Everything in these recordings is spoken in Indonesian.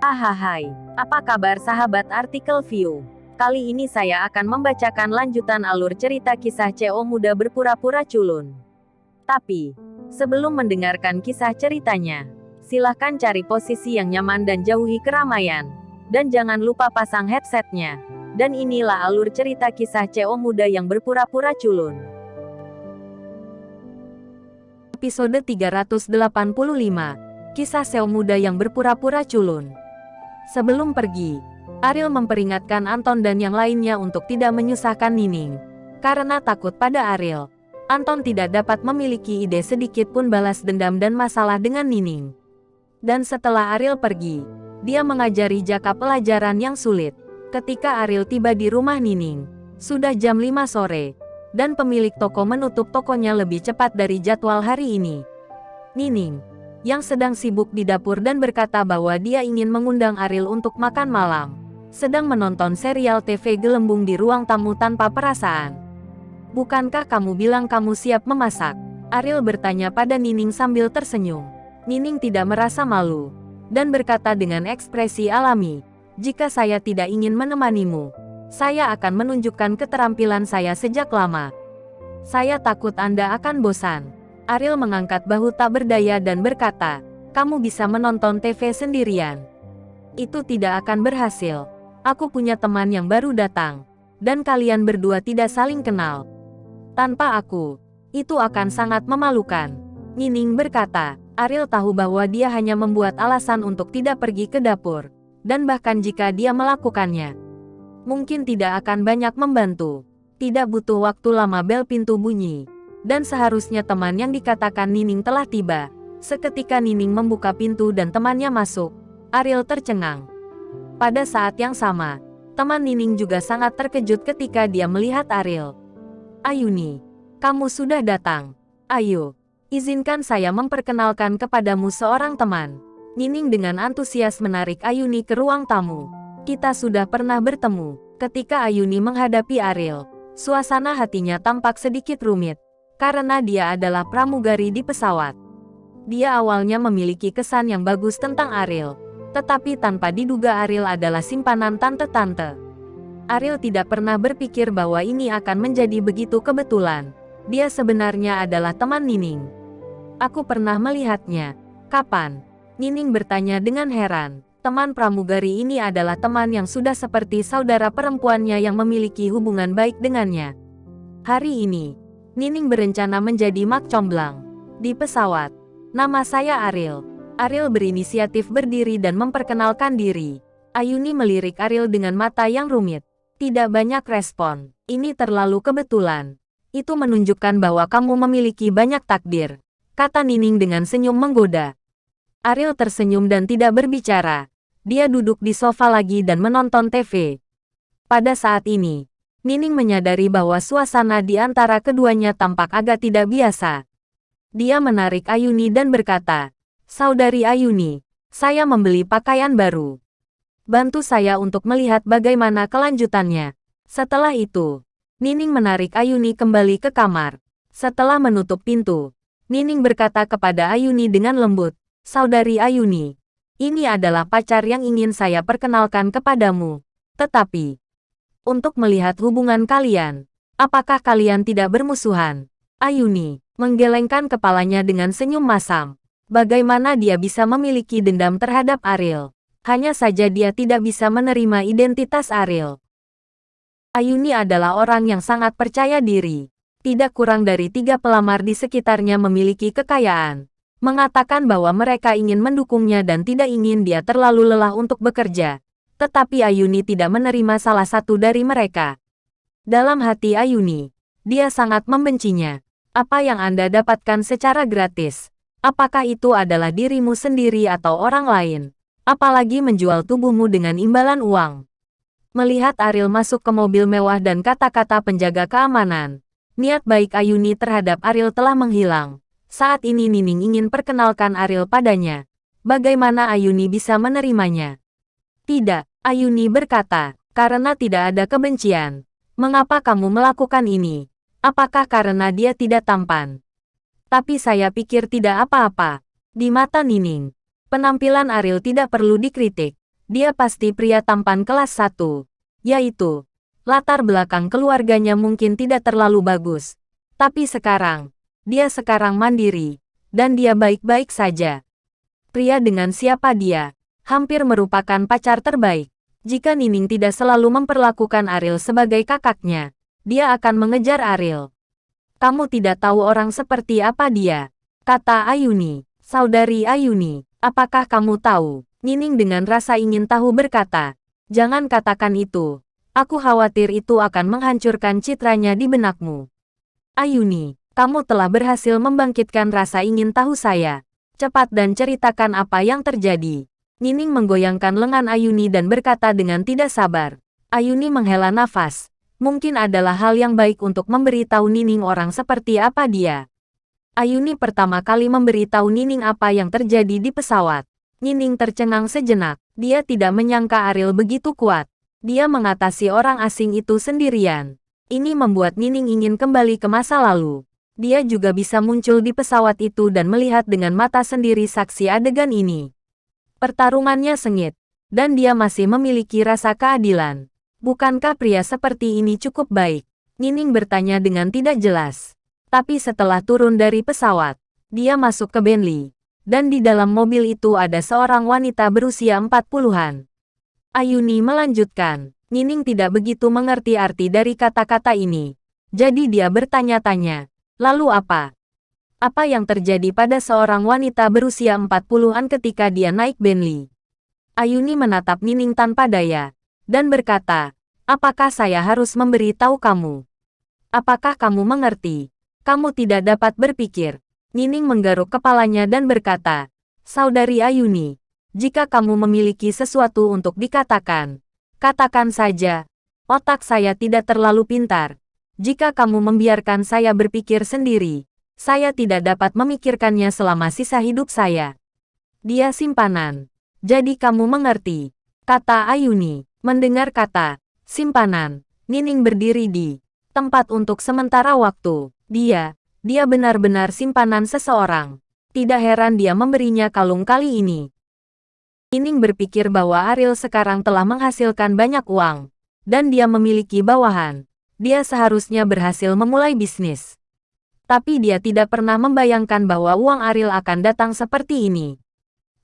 Hai, apa kabar sahabat artikel View? Kali ini saya akan membacakan lanjutan alur cerita kisah CO muda berpura-pura culun. Tapi, sebelum mendengarkan kisah ceritanya, silahkan cari posisi yang nyaman dan jauhi keramaian. Dan jangan lupa pasang headsetnya. Dan inilah alur cerita kisah CO muda yang berpura-pura culun. Episode 385, Kisah CO muda yang berpura-pura culun. Sebelum pergi, Ariel memperingatkan Anton dan yang lainnya untuk tidak menyusahkan Nining. Karena takut pada Ariel, Anton tidak dapat memiliki ide sedikit pun balas dendam dan masalah dengan Nining. Dan setelah Ariel pergi, dia mengajari Jaka pelajaran yang sulit. Ketika Ariel tiba di rumah Nining, sudah jam 5 sore, dan pemilik toko menutup tokonya lebih cepat dari jadwal hari ini. Nining, yang sedang sibuk di dapur dan berkata bahwa dia ingin mengundang Ariel untuk makan malam, sedang menonton serial TV gelembung di ruang tamu tanpa perasaan. "Bukankah kamu bilang kamu siap memasak?" Ariel bertanya pada Nining sambil tersenyum. Nining tidak merasa malu, dan berkata dengan ekspresi alami, "Jika saya tidak ingin menemanimu, saya akan menunjukkan keterampilan saya sejak lama. Saya takut Anda akan bosan." Ariel mengangkat bahu tak berdaya dan berkata, "Kamu bisa menonton TV sendirian. Itu tidak akan berhasil. Aku punya teman yang baru datang, dan kalian berdua tidak saling kenal. Tanpa aku, itu akan sangat memalukan." Nining berkata. Ariel tahu bahwa dia hanya membuat alasan untuk tidak pergi ke dapur, dan bahkan jika dia melakukannya, mungkin tidak akan banyak membantu. Tidak butuh waktu lama bel pintu bunyi. Dan seharusnya teman yang dikatakan Nining telah tiba. Seketika Nining membuka pintu dan temannya masuk, Ariel tercengang. Pada saat yang sama, teman Nining juga sangat terkejut ketika dia melihat Ariel. "Ayuni, kamu sudah datang. Ayo, izinkan saya memperkenalkan kepadamu seorang teman." Nining dengan antusias menarik Ayuni ke ruang tamu. "Kita sudah pernah bertemu." Ketika Ayuni menghadapi Ariel, suasana hatinya tampak sedikit rumit. Karena dia adalah pramugari di pesawat. Dia awalnya memiliki kesan yang bagus tentang Ariel, tetapi tanpa diduga Ariel adalah simpanan tante-tante. Ariel tidak pernah berpikir bahwa ini akan menjadi begitu kebetulan. Dia sebenarnya adalah teman Nining. "Aku pernah melihatnya." "Kapan?" Nining bertanya dengan heran. Teman pramugari ini adalah teman yang sudah seperti saudara perempuannya yang memiliki hubungan baik dengannya. Hari ini, Nining berencana menjadi mak comblang. Di pesawat. "Nama saya Ariel." Ariel berinisiatif berdiri dan memperkenalkan diri. Ayuni melirik Ariel dengan mata yang rumit. "Tidak banyak respon. Ini terlalu kebetulan. Itu menunjukkan bahwa kamu memiliki banyak takdir," kata Nining dengan senyum menggoda. Ariel tersenyum dan tidak berbicara. Dia duduk di sofa lagi dan menonton TV. Pada saat ini, Nining menyadari bahwa suasana di antara keduanya tampak agak tidak biasa. Dia menarik Ayuni dan berkata, "Saudari Ayuni, saya membeli pakaian baru. Bantu saya untuk melihat bagaimana kelanjutannya." Setelah itu, Nining menarik Ayuni kembali ke kamar. Setelah menutup pintu, Nining berkata kepada Ayuni dengan lembut, "Saudari Ayuni, ini adalah pacar yang ingin saya perkenalkan kepadamu. Tetapi, untuk melihat hubungan kalian, apakah kalian tidak bermusuhan?" Ayuni menggelengkan kepalanya dengan senyum masam. Bagaimana dia bisa memiliki dendam terhadap Ariel? Hanya saja dia tidak bisa menerima identitas Ariel. Ayuni adalah orang yang sangat percaya diri. Tidak kurang dari 3 pelamar di sekitarnya memiliki kekayaan. Mengatakan bahwa mereka ingin mendukungnya dan tidak ingin dia terlalu lelah untuk bekerja. Tetapi Ayuni tidak menerima salah satu dari mereka. Dalam hati Ayuni, dia sangat membencinya. "Apa yang Anda dapatkan secara gratis? Apakah itu adalah dirimu sendiri atau orang lain? Apalagi menjual tubuhmu dengan imbalan uang?" Melihat Ariel masuk ke mobil mewah dan kata-kata penjaga keamanan, niat baik Ayuni terhadap Ariel telah menghilang. Saat ini Nining ingin perkenalkan Ariel padanya. Bagaimana Ayuni bisa menerimanya? "Tidak," Ayuni berkata, "karena tidak ada kebencian. Mengapa kamu melakukan ini? Apakah karena dia tidak tampan?" "Tapi saya pikir tidak apa-apa." Di mata Nining, penampilan Ariel tidak perlu dikritik. Dia pasti pria tampan kelas 1. Yaitu, latar belakang keluarganya mungkin tidak terlalu bagus. Tapi sekarang, dia sekarang mandiri, dan dia baik-baik saja. Pria dengan siapa dia, hampir merupakan pacar terbaik. Jika Nining tidak selalu memperlakukan Ariel sebagai kakaknya, dia akan mengejar Ariel. Kamu tidak tahu orang seperti apa dia, kata Ayuni. Saudari Ayuni, apakah kamu tahu? Nining dengan rasa ingin tahu berkata, jangan katakan itu. Aku khawatir itu akan menghancurkan citranya di benakmu. Ayuni, kamu telah berhasil membangkitkan rasa ingin tahu saya. Cepat dan ceritakan apa yang terjadi. Nining menggoyangkan lengan Ayuni dan berkata dengan tidak sabar. Ayuni menghela nafas. Mungkin adalah hal yang baik untuk memberitahu Nining orang seperti apa dia. Ayuni pertama kali memberitahu Nining apa yang terjadi di pesawat. Nining tercengang sejenak. Dia tidak menyangka Ariel begitu kuat. Dia mengatasi orang asing itu sendirian. Ini membuat Nining ingin kembali ke masa lalu. Dia juga bisa muncul di pesawat itu dan melihat dengan mata sendiri saksi adegan ini. Pertarungannya sengit, dan dia masih memiliki rasa keadilan. Bukankah pria seperti ini cukup baik? Nining bertanya dengan tidak jelas. Tapi setelah turun dari pesawat, dia masuk ke Bentley. Dan di dalam mobil itu ada seorang wanita berusia 40-an. Ayuni melanjutkan. Nining tidak begitu mengerti arti dari kata-kata ini. Jadi dia bertanya-tanya. Lalu apa? Apa yang terjadi pada seorang wanita berusia 40-an ketika dia naik Bentley? Ayuni menatap Nining tanpa daya. Dan berkata, apakah saya harus memberitahu kamu? Apakah kamu mengerti? Kamu tidak dapat berpikir. Nining menggaruk kepalanya dan berkata, Saudari Ayuni, jika kamu memiliki sesuatu untuk dikatakan, katakan saja. Otak saya tidak terlalu pintar. Jika kamu membiarkan saya berpikir sendiri, saya tidak dapat memikirkannya selama sisa hidup saya. Dia simpanan. Jadi kamu mengerti, kata Ayuni. Mendengar kata simpanan, Nining berdiri di tempat untuk sementara waktu. Dia benar-benar simpanan seseorang. Tidak heran dia memberinya kalung kali ini. Nining berpikir bahwa Ariel sekarang telah menghasilkan banyak uang. Dan dia memiliki bawahan. Dia seharusnya berhasil memulai bisnis. Tapi dia tidak pernah membayangkan bahwa uang Ariel akan datang seperti ini.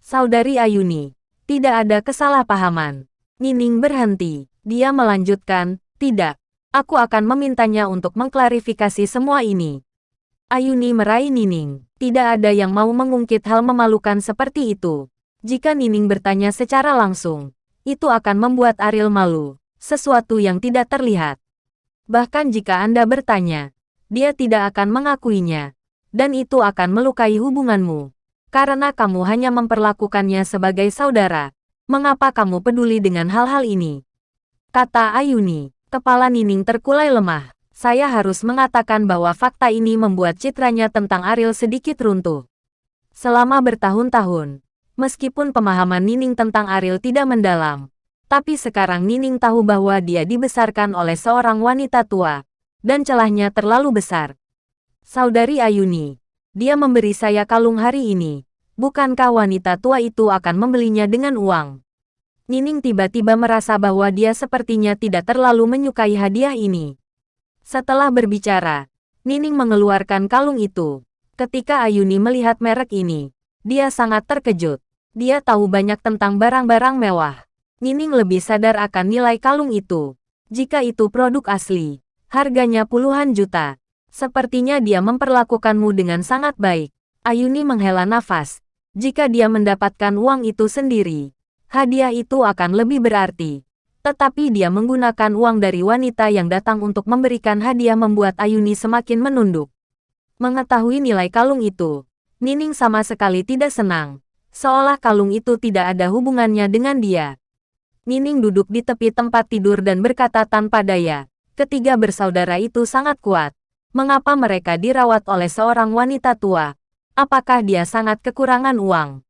Saudari Ayuni, tidak ada kesalahpahaman. Nining berhenti. Dia melanjutkan, tidak. Aku akan memintanya untuk mengklarifikasi semua ini. Ayuni meraih Nining. Tidak ada yang mau mengungkit hal memalukan seperti itu. Jika Nining bertanya secara langsung, itu akan membuat Ariel malu. Sesuatu yang tidak terlihat. Bahkan jika Anda bertanya, dia tidak akan mengakuinya. Dan itu akan melukai hubunganmu. Karena kamu hanya memperlakukannya sebagai saudara. Mengapa kamu peduli dengan hal-hal ini? Kata Ayuni. Kepala Nining terkulai lemah. Saya harus mengatakan bahwa fakta ini membuat citranya tentang Ariel sedikit runtuh. Selama bertahun-tahun, meskipun pemahaman Nining tentang Ariel tidak mendalam, tapi sekarang Nining tahu bahwa dia dibesarkan oleh seorang wanita tua, dan celahnya terlalu besar. Saudari Ayuni, dia memberi saya kalung hari ini. Bukankah wanita tua itu akan membelinya dengan uang? Nining tiba-tiba merasa bahwa dia sepertinya tidak terlalu menyukai hadiah ini. Setelah berbicara, Nining mengeluarkan kalung itu. Ketika Ayuni melihat merek ini, dia sangat terkejut. Dia tahu banyak tentang barang-barang mewah. Nining lebih sadar akan nilai kalung itu. Jika itu produk asli, harganya puluhan juta. Sepertinya dia memperlakukanmu dengan sangat baik. Ayuni menghela nafas. Jika dia mendapatkan uang itu sendiri, hadiah itu akan lebih berarti. Tetapi dia menggunakan uang dari wanita yang datang untuk memberikan hadiah membuat Ayuni semakin menunduk. Mengetahui nilai kalung itu, Nining sama sekali tidak senang. Seolah kalung itu tidak ada hubungannya dengan dia. Nining duduk di tepi tempat tidur dan berkata tanpa daya, ketiga bersaudara itu sangat kuat. Mengapa mereka dirawat oleh seorang wanita tua? Apakah dia sangat kekurangan uang?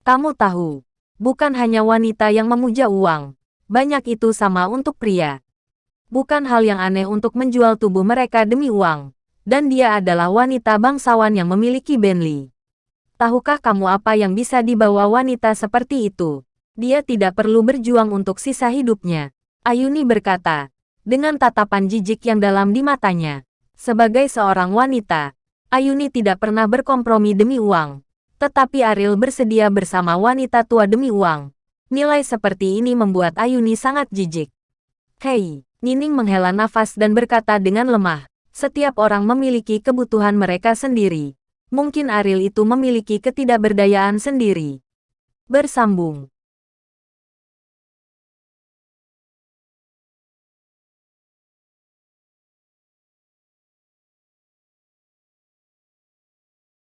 Kamu tahu, bukan hanya wanita yang memuja uang. Banyak itu sama untuk pria. Bukan hal yang aneh untuk menjual tubuh mereka demi uang. Dan dia adalah wanita bangsawan yang memiliki Bentley. Tahukah kamu apa yang bisa dibawa wanita seperti itu? Dia tidak perlu berjuang untuk sisa hidupnya. Ayuni berkata, dengan tatapan jijik yang dalam di matanya. Sebagai seorang wanita, Ayuni tidak pernah berkompromi demi uang. Tetapi Ariel bersedia bersama wanita tua demi uang. Nilai seperti ini membuat Ayuni sangat jijik. Hei, Nining menghela nafas dan berkata dengan lemah. Setiap orang memiliki kebutuhan mereka sendiri. Mungkin Ariel itu memiliki ketidakberdayaan sendiri. Bersambung.